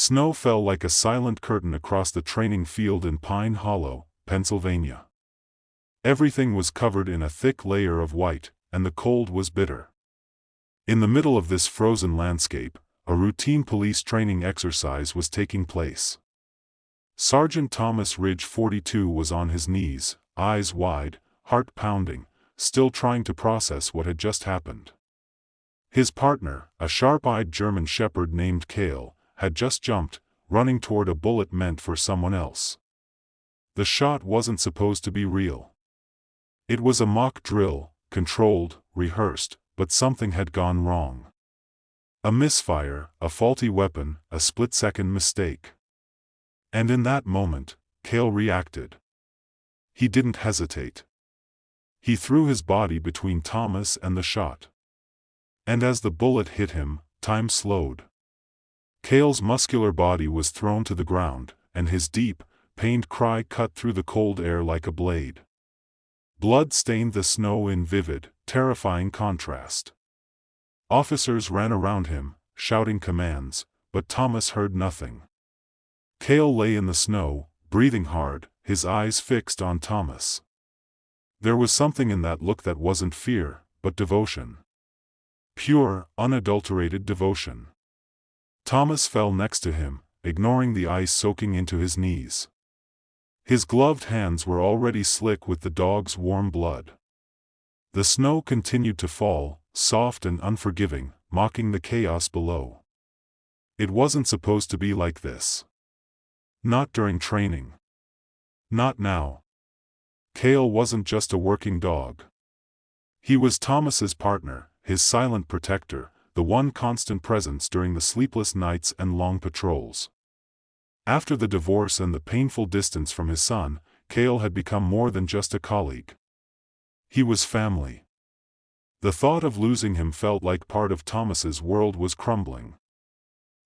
Snow fell like a silent curtain across the training field in Pine Hollow, Pennsylvania. Everything was covered in a thick layer of white, and the cold was bitter. In the middle of this frozen landscape, a routine police training exercise was taking place. Sergeant Thomas Ridge 42 was on his knees, eyes wide, heart pounding, still trying to process what had just happened. His partner, a sharp-eyed German shepherd named Kael, had just jumped, running toward a bullet meant for someone else. The shot wasn't supposed to be real. It was a mock drill, controlled, rehearsed, but something had gone wrong. A misfire, a faulty weapon, a split-second mistake. And in that moment, Kael reacted. He didn't hesitate. He threw his body between Thomas and the shot. And as the bullet hit him, time slowed. Kael's muscular body was thrown to the ground, and his deep, pained cry cut through the cold air like a blade. Blood stained the snow in vivid, terrifying contrast. Officers ran around him, shouting commands, but Thomas heard nothing. Kael lay in the snow, breathing hard, his eyes fixed on Thomas. There was something in that look that wasn't fear, but devotion. Pure, unadulterated devotion. Thomas fell next to him, ignoring the ice soaking into his knees. His gloved hands were already slick with the dog's warm blood. The snow continued to fall, soft and unforgiving, mocking the chaos below. It wasn't supposed to be like this. Not during training. Not now. Kael wasn't just a working dog. He was Thomas's partner, his silent protector, the one constant presence during the sleepless nights and long patrols. After the divorce and the painful distance from his son, Kael had become more than just a colleague. He was family. The thought of losing him felt like part of Thomas's world was crumbling.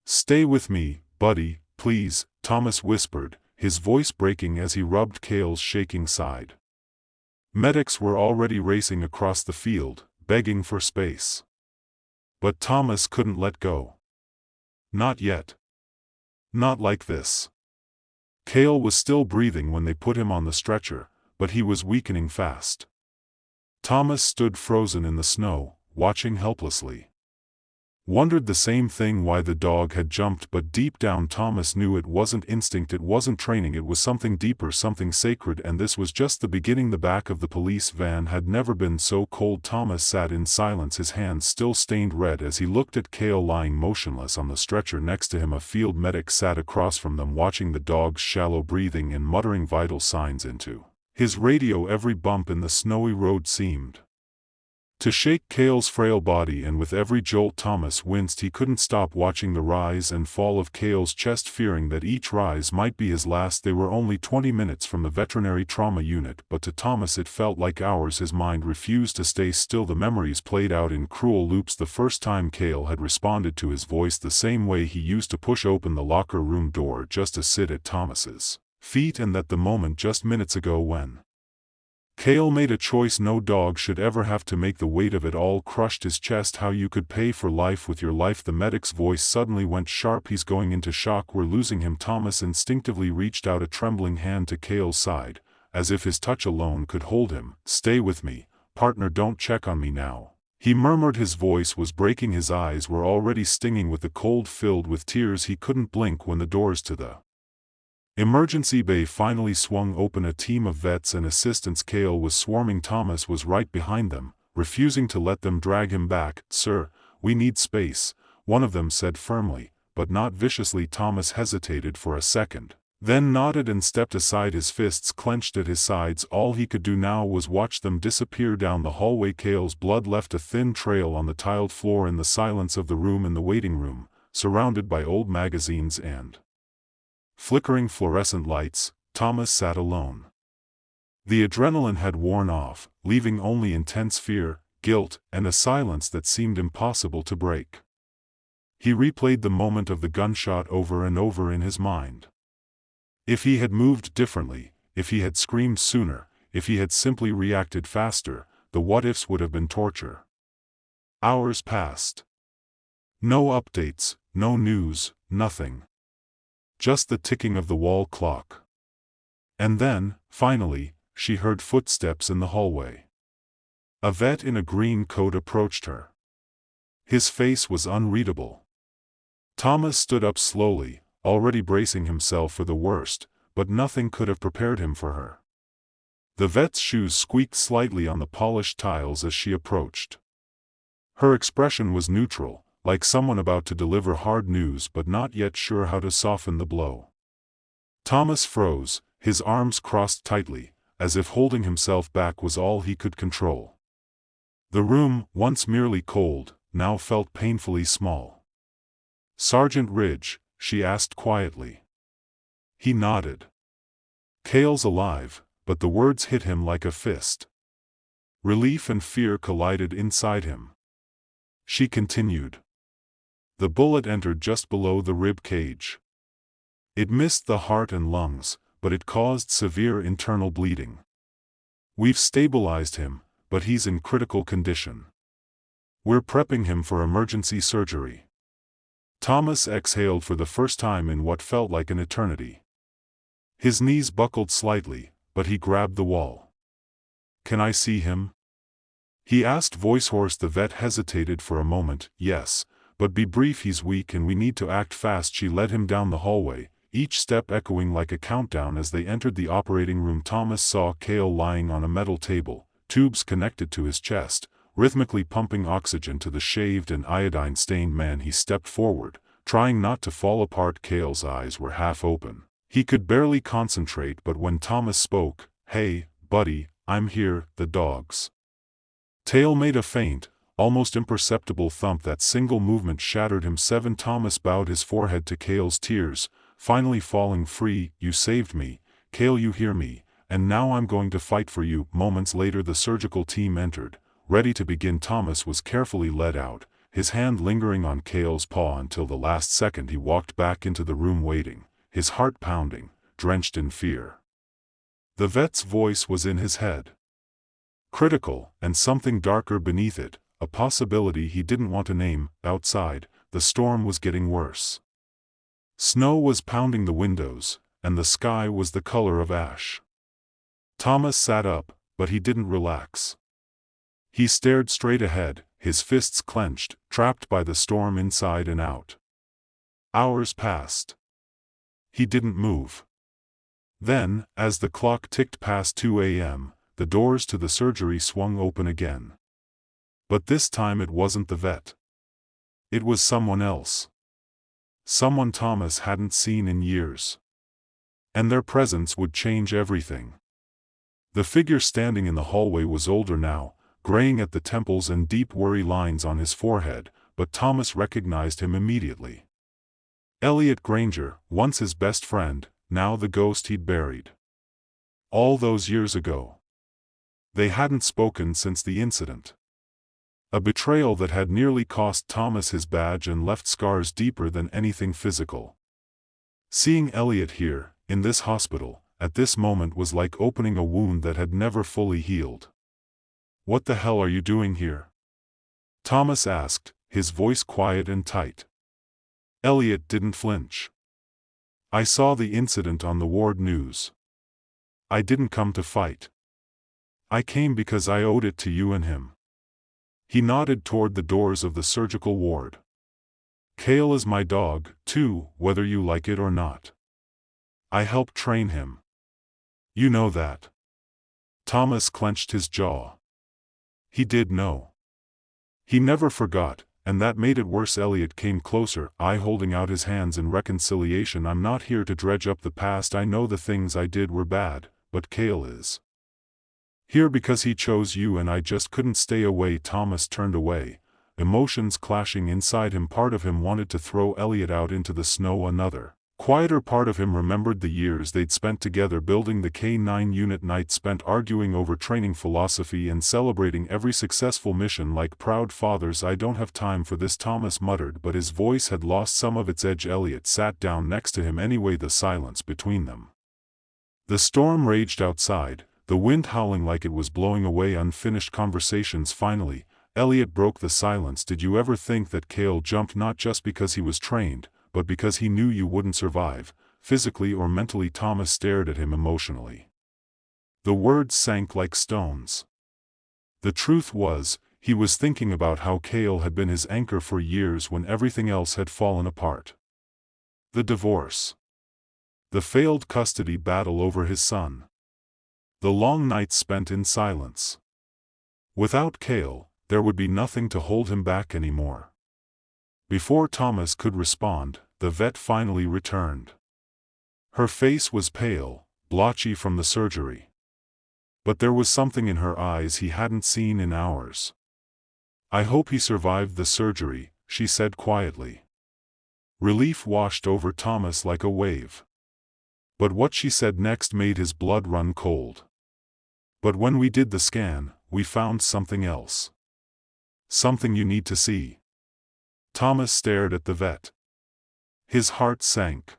"Stay with me, buddy, please," Thomas whispered, his voice breaking as he rubbed Kael's shaking side. Medics were already racing across the field, begging for space. But Thomas couldn't let go. Not yet. Not like this. Kael was still breathing when they put him on the stretcher, but he was weakening fast. Thomas stood frozen in the snow, watching helplessly. Wondered the same thing why the dog had jumped, but deep down Thomas knew it wasn't instinct, it wasn't training, it was something deeper, something sacred, and this was just the beginning. The back of the police van had never been so cold. Thomas sat in silence, his hands still stained red as he looked at Kael lying motionless on the stretcher next to him. A field medic sat across from them, watching the dog's shallow breathing and muttering vital signs into his radio. Every bump in the snowy road seemed to shake Kael's frail body, and with every jolt Thomas winced. He couldn't stop watching the rise and fall of Kael's chest, fearing that each rise might be his last. They were only 20 minutes from the veterinary trauma unit, but to Thomas it felt like hours. His mind refused to stay still. The memories played out in cruel loops. The first time Kael had responded to his voice, the same way he used to push open the locker room door just to sit at Thomas's feet, and that the moment just minutes ago when Kael made a choice no dog should ever have to make. The weight of it all crushed his chest. How you could pay for life with your life. The medic's voice suddenly went sharp. "He's going into shock. We're losing him." Thomas instinctively reached out a trembling hand to Kael's side, as if his touch alone could hold him. "Stay with me, partner, don't check on me now," he murmured. His voice was breaking. His eyes were already stinging with the cold, filled with tears. He couldn't blink when the doors to the emergency bay finally swung open. A team of vets and assistants Kael was swarming. Thomas was right behind them, refusing to let them drag him back. "Sir, we need space," one of them said firmly, but not viciously. Thomas hesitated for a second, then nodded and stepped aside, his fists clenched at his sides. All he could do now was watch them disappear down the hallway. Kael's blood left a thin trail on the tiled floor. In the silence of the room, in the waiting room, surrounded by old magazines and flickering fluorescent lights, Thomas sat alone. The adrenaline had worn off, leaving only intense fear, guilt, and a silence that seemed impossible to break. He replayed the moment of the gunshot over and over in his mind. If he had moved differently, if he had screamed sooner, if he had simply reacted faster, the what-ifs would have been torture. Hours passed. No updates, no news, nothing. just the ticking of the wall clock. And then, finally, she heard footsteps in the hallway. A vet in a green coat approached her. His face was unreadable. Thomas stood up slowly, already bracing himself for the worst, but nothing could have prepared him for her. The vet's shoes squeaked slightly on the polished tiles as she approached. Her expression was neutral, like someone about to deliver hard news but not yet sure how to soften the blow. Thomas froze, his arms crossed tightly, as if holding himself back was all he could control. The room, once merely cold, now felt painfully small. "Sergeant Ridge?" she asked quietly. He nodded. "Kael's alive," but the words hit him like a fist. Relief and fear collided inside him. She continued. "The bullet entered just below the rib cage. It missed the heart and lungs, but it caused severe internal bleeding. We've stabilized him, but he's in critical condition. We're prepping him for emergency surgery." Thomas exhaled for the first time in what felt like an eternity. His knees buckled slightly, but he grabbed the wall. "Can I see him?" he asked, voice hoarse. The vet hesitated for a moment. "Yes, but be brief, he's weak and we need to act fast." She led him down the hallway, each step echoing like a countdown. As they entered the operating room, Thomas saw Kael lying on a metal table, tubes connected to his chest, rhythmically pumping oxygen to the shaved and iodine-stained man. He stepped forward, trying not to fall apart. Kael's eyes were half open. He could barely concentrate, but when Thomas spoke, "Hey, buddy, I'm here." The dog's tail made a faint, almost imperceptible thump. That single movement shattered him. "7." Thomas bowed his forehead to Kael's tears, finally falling free. "You saved me, Kael, you hear me, and now I'm going to fight for you." Moments later the surgical team entered, ready to begin. Thomas was carefully led out, his hand lingering on Kael's paw until the last second. He walked back into the room waiting, his heart pounding, drenched in fear. The vet's voice was in his head. Critical, and something darker beneath it, a possibility he didn't want to name. Outside, the storm was getting worse. Snow was pounding the windows, and the sky was the color of ash. Thomas sat up, but he didn't relax. He stared straight ahead, his fists clenched, trapped by the storm inside and out. Hours passed. He didn't move. Then, as the clock ticked past 2 a.m., the doors to the surgery swung open again. But this time it wasn't the vet. It was someone else. Someone Thomas hadn't seen in years. And their presence would change everything. The figure standing in the hallway was older now, graying at the temples and deep worry lines on his forehead, but Thomas recognized him immediately. Elliot Granger, once his best friend, now the ghost he'd buried. All those years ago. They hadn't spoken since the incident. A betrayal that had nearly cost Thomas his badge and left scars deeper than anything physical. Seeing Elliot here, in this hospital, at this moment was like opening a wound that had never fully healed. "What the hell are you doing here?" Thomas asked, his voice quiet and tight. Elliot didn't flinch. "I saw the incident on the ward news. I didn't come to fight. I came because I owed it to you and him." He nodded toward the doors of the surgical ward. "Kael is my dog, too, whether you like it or not. I helped train him. You know that." Thomas clenched his jaw. He did know. He never forgot, and that made it worse. Elliot came closer, holding out his hands in reconciliation. "I'm not here to dredge up the past. I know the things I did were bad, but Kael is here because he chose you and I just couldn't stay away." Thomas turned away, emotions clashing inside him. Part of him wanted to throw Elliot out into the snow. Another, quieter part of him remembered the years they'd spent together building the K9 unit, nights spent arguing over training philosophy and celebrating every successful mission like proud fathers. "I don't have time for this," Thomas muttered, but his voice had lost some of its edge. Elliot sat down next to him anyway. The silence between them. The storm raged outside, the wind howling like it was blowing away unfinished conversations. Finally, Elliot broke the silence. "Did you ever think that Kael jumped not just because he was trained, but because he knew you wouldn't survive?" physically or mentally. Thomas stared at him emotionally. The words sank like stones. The truth was, he was thinking about how Kael had been his anchor for years when everything else had fallen apart. The divorce. The failed custody battle over his son. The long nights spent in silence. Without Kael, there would be nothing to hold him back anymore. Before Thomas could respond, the vet finally returned. Her face was pale, blotchy from the surgery. But there was something in her eyes he hadn't seen in hours. "I hope he survived the surgery," she said quietly. Relief washed over Thomas like a wave. But what she said next made his blood run cold. "But when we did the scan, we found something else. Something you need to see." Thomas stared at the vet. His heart sank.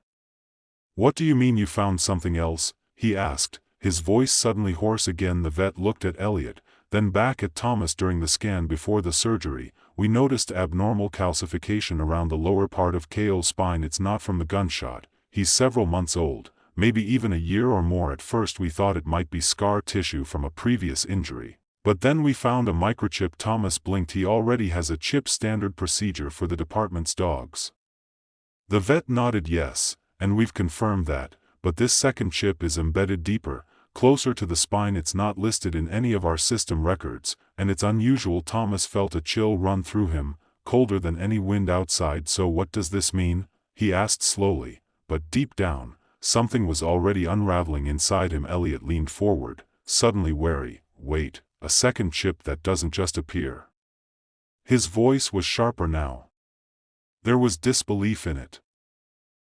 "What do you mean you found something else?" he asked, his voice suddenly hoarse again. The vet looked at Elliot, then back at Thomas. "During the scan before the surgery, we noticed abnormal calcification around the lower part of Kael's spine. It's not from the gunshot. He's several months old, maybe even a year or more. At first we thought it might be scar tissue from a previous injury. But then we found a microchip." Thomas blinked. "He already has a chip, standard procedure for the department's dogs." The vet nodded. "Yes, and we've confirmed that, but this second chip is embedded deeper, closer to the spine. It's not listed in any of our system records, and it's unusual." Thomas felt a chill run through him, colder than any wind outside. "So what does this mean?" he asked slowly, but deep down, something was already unraveling inside him. Elliot leaned forward, suddenly wary. "Wait, a second chip that doesn't just appear?" His voice was sharper now. There was disbelief in it.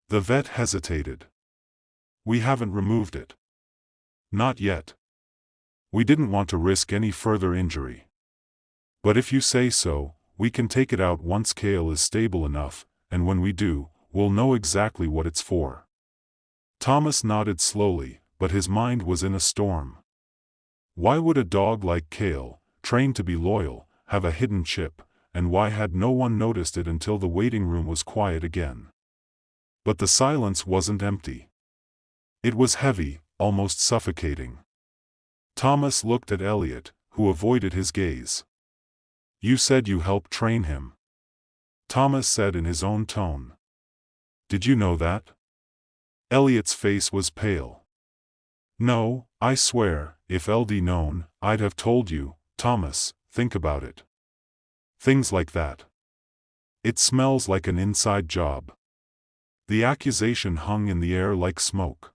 The vet hesitated. "We haven't removed it." "Not yet. We didn't want to risk any further injury. But if you say so, we can take it out once Kael is stable enough, and when we do, we'll know exactly what it's for." Thomas nodded slowly, but his mind was in a storm. Why would a dog like Kael, trained to be loyal, have a hidden chip, and why had no one noticed it until the waiting room was quiet again? But the silence wasn't empty. It was heavy, almost suffocating. Thomas looked at Elliot, who avoided his gaze. "You said you helped train him," Thomas said in his own tone. "Did you know that?" Elliot's face was pale. "No, I swear, if LD known, I'd have told you." "Thomas, think about it. Things like that. It smells like an inside job." The accusation hung in the air like smoke.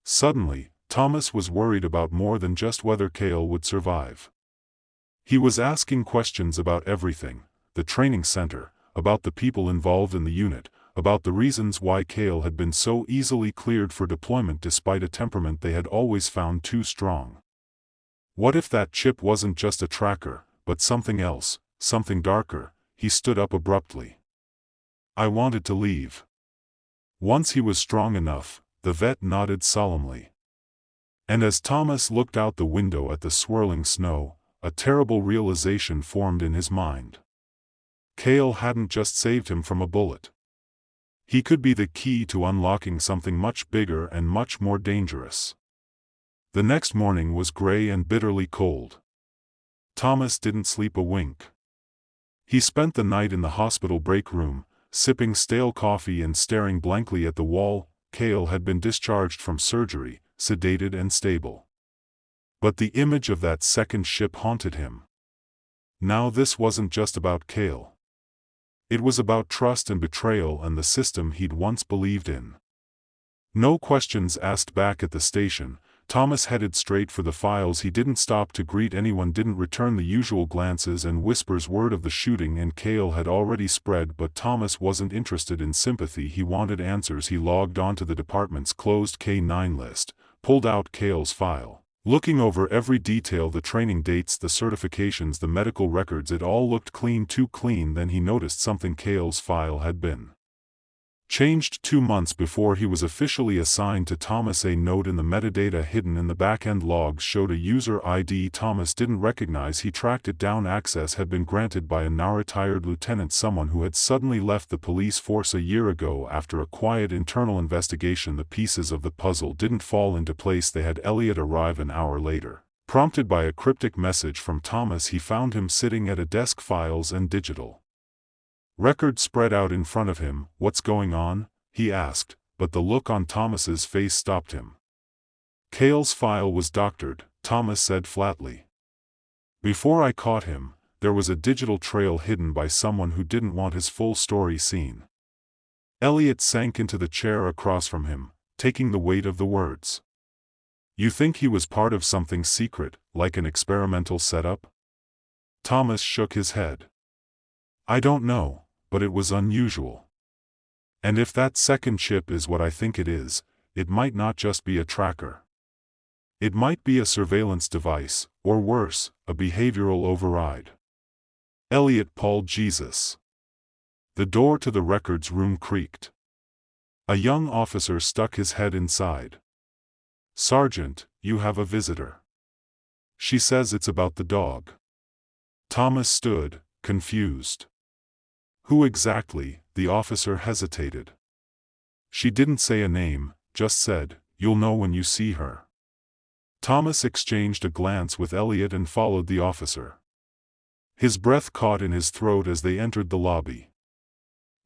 Suddenly, Thomas was worried about more than just whether Kael would survive. He was asking questions about everything: the training center, about the people involved in the unit, about the reasons why Kael had been so easily cleared for deployment despite a temperament they had always found too strong. What if that chip wasn't just a tracker, but something else, something darker? He stood up abruptly. "I wanted to leave." Once he was strong enough, the vet nodded solemnly. And as Thomas looked out the window at the swirling snow, a terrible realization formed in his mind. Kael hadn't just saved him from a bullet. He could be the key to unlocking something much bigger and much more dangerous. The next morning was gray and bitterly cold. Thomas didn't sleep a wink. He spent the night in the hospital break room, sipping stale coffee and staring blankly at the wall. Kael had been discharged from surgery, sedated and stable. But the image of that second ship haunted him. Now this wasn't just about Kael. It was about trust and betrayal and the system he'd once believed in. No questions asked back at the station, Thomas headed straight for the files. He didn't stop to greet anyone, didn't return the usual glances and whispers. Word of the shooting and Kael had already spread, but Thomas wasn't interested in sympathy. He wanted answers. He logged onto the department's closed K9 list, pulled out Kael's file. Looking over every detail, the training dates, the certifications, the medical records, it all looked clean, too clean. Then he noticed something. Kael's file had been Changed 2 months before he was officially assigned to Thomas. A note in the metadata hidden in the backend logs showed a user ID Thomas didn't recognize. He tracked it down. Access had been granted by a now retired lieutenant, someone who had suddenly left the police force a year ago. After a quiet internal investigation, the pieces of the puzzle didn't fall into place. They had Elliot arrive an hour later. Prompted by a cryptic message from Thomas, he found him sitting at a desk, files and digital records spread out in front of him. "What's going on?" he asked, but the look on Thomas's face stopped him. "Kael's file was doctored," Thomas said flatly. "Before I caught him, there was a digital trail hidden by someone who didn't want his full story seen." Elliot sank into the chair across from him, taking the weight of the words. "You think he was part of something secret, like an experimental setup?" Thomas shook his head. "I don't know, but it was unusual. And if that second chip is what I think it is, it might not just be a tracker. It might be a surveillance device, or worse, a behavioral override." Elliot pulled Jesus. The door to the records room creaked. A young officer stuck his head inside. "Sergeant, you have a visitor. She says it's about the dog." Thomas stood, confused. "Who exactly?" The officer hesitated. "She didn't say a name, just said, 'You'll know when you see her.'" Thomas exchanged a glance with Elliot and followed the officer. His breath caught in his throat as they entered the lobby.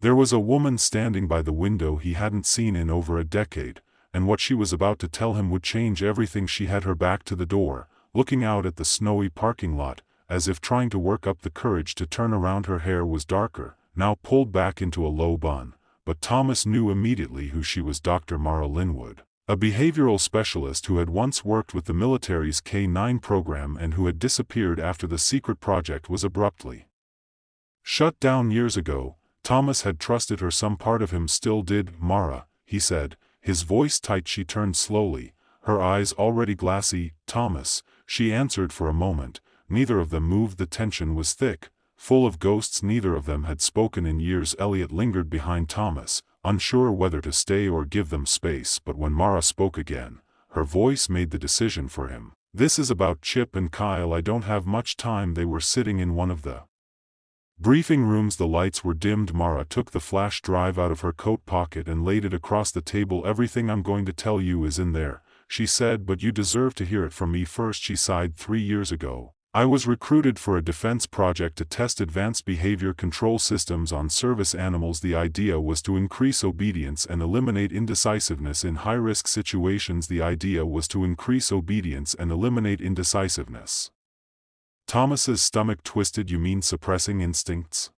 There was a woman standing by the window he hadn't seen in over a decade, and what she was about to tell him would change everything. She had her back to the door, looking out at the snowy parking lot, as if trying to work up the courage to turn around. Her hair was darker, now pulled back into a low bun, but Thomas knew immediately who she was. Dr. Mara Linwood, a behavioral specialist who had once worked with the military's K-9 program and who had disappeared after the secret project was abruptly shut down years ago. Thomas had trusted her. Some part of him still did. "Mara," he said, his voice tight. She turned slowly, her eyes already glassy. "Thomas," she answered. For a moment, neither of them moved. The tension was thick, full of ghosts. Neither of them had spoken in years. Elliot lingered behind Thomas, unsure whether to stay or give them space. But when Mara spoke again, her voice made the decision for him. "This is about Chip and Kael. I don't have much time." They were sitting in one of the briefing rooms. The lights were dimmed. Mara took the flash drive out of her coat pocket and laid it across the table. "Everything I'm going to tell you is in there," she said, "but you deserve to hear it from me first." She sighed. 3 years ago, I was recruited for a defense project to test advanced behavior control systems on service animals. The idea was to increase obedience and eliminate indecisiveness in high-risk situations. Thomas's stomach twisted. "You mean suppressing instincts?"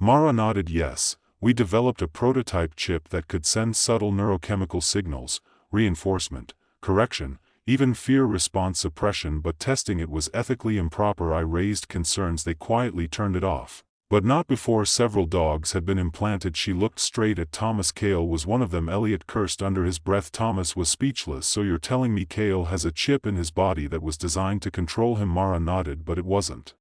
Mara nodded. "Yes, we developed a prototype chip that could send subtle neurochemical signals, reinforcement, correction, even fear response suppression, but testing it was ethically improper. I raised concerns. They quietly turned it off. But not before several dogs had been implanted." She looked straight at Thomas. "Kael was one of them." Elliot cursed under his breath. Thomas was speechless. "So you're telling me Kael has a chip in his body that was designed to control him?" Mara nodded. "But it wasn't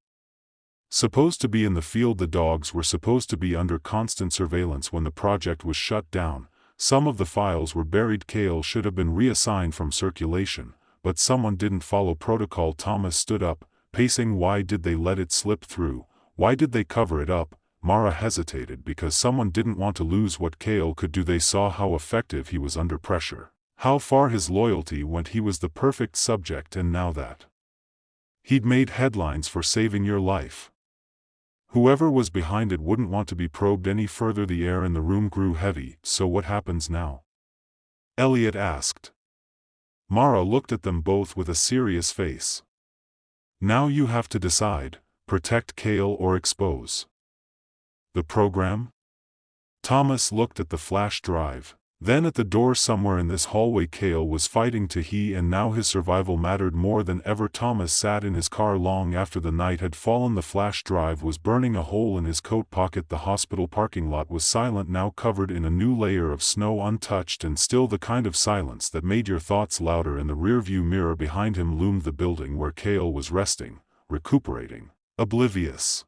supposed to be in the field. The dogs were supposed to be under constant surveillance. When the project was shut down, some of the files were buried. Kael should have been reassigned from circulation, but someone didn't follow protocol." Thomas stood up, pacing. "Why did they let it slip through? Why did they cover it up?" Mara hesitated. "Because someone didn't want to lose what Kael could do. They saw how effective he was under pressure, how far his loyalty went. He was the perfect subject, and now that he'd made headlines for saving your life, whoever was behind it wouldn't want to be probed any further." The air in the room grew heavy. "So what happens now?" Elliot asked. Mara looked at them both with a serious face. "Now you have to decide, protect Kael or expose the program?" Thomas looked at the flash drive, then at the door. Somewhere in this hallway Kael was fighting and now his survival mattered more than ever. Thomas sat in his car long after the night had fallen. The flash drive was burning a hole in his coat pocket. The hospital parking lot was silent, now covered in a new layer of snow, untouched and still, the kind of silence that made your thoughts louder. In the rearview mirror behind him loomed the building where Kael was resting, recuperating, oblivious.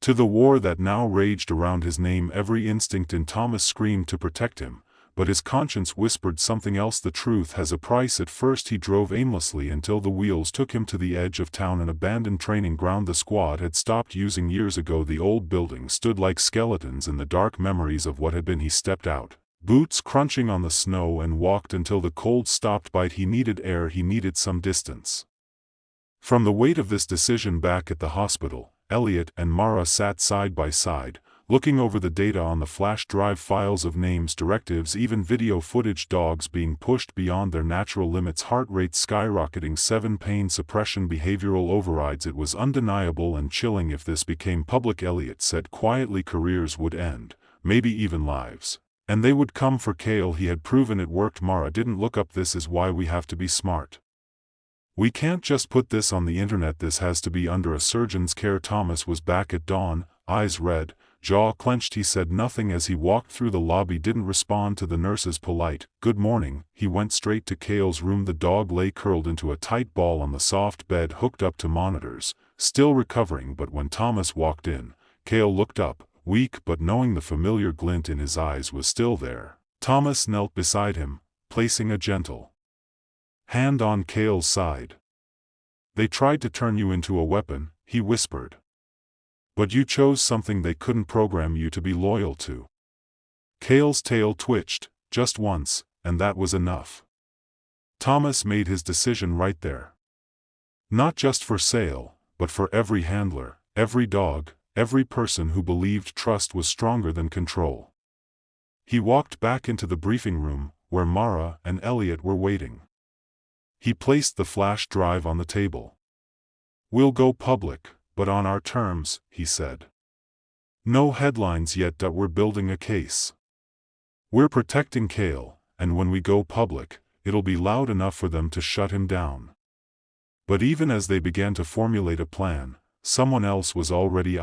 To the war that now raged around his name, every instinct in Thomas screamed to protect him, but his conscience whispered something else. The truth has a price. At first he drove aimlessly until the wheels took him to the edge of town, an abandoned training ground the squad had stopped using years ago. The old buildings stood like skeletons in the dark memories of what had been. He stepped out, boots crunching on the snow, and walked until the cold stopped bite. He needed air, he needed some distance. From the weight of this decision back at the hospital, Elliot and Mara sat side by side, looking over the data on the flash drive, files of names, directives, even video footage. Dogs being pushed beyond their natural limits, heart rate skyrocketing, 7 pain suppression, behavioral overrides. It was undeniable and chilling. If this became public, Elliot said quietly, careers would end, maybe even lives. And they would come for Kael. He had proven it worked. Mara didn't look up. This is why we have to be smart. We can't just put this on the internet. This has to be under a surgeon's care. Thomas was back at dawn, eyes red, jaw clenched. He said nothing as he walked through the lobby, didn't respond to the nurse's polite "good morning." He went straight to Kael's room. The dog lay curled into a tight ball on the soft bed, hooked up to monitors, still recovering. But when Thomas walked in, Kael looked up, weak but knowing. The familiar glint in his eyes was still there. Thomas knelt beside him, placing a gentle hand on Kael's side. "They tried to turn you into a weapon," he whispered. "But you chose something they couldn't program you to be loyal to." Kael's tail twitched, just once, and that was enough. Thomas made his decision right there. Not just for sale, but for every handler, every dog, every person who believed trust was stronger than control. He walked back into the briefing room, where Mara and Elliot were waiting. He placed the flash drive on the table. "We'll go public, but on our terms," he said. "No headlines yet. We're building a case. We're protecting Kael, and when we go public, it'll be loud enough for them to shut him down." But even as they began to formulate a plan, someone else was already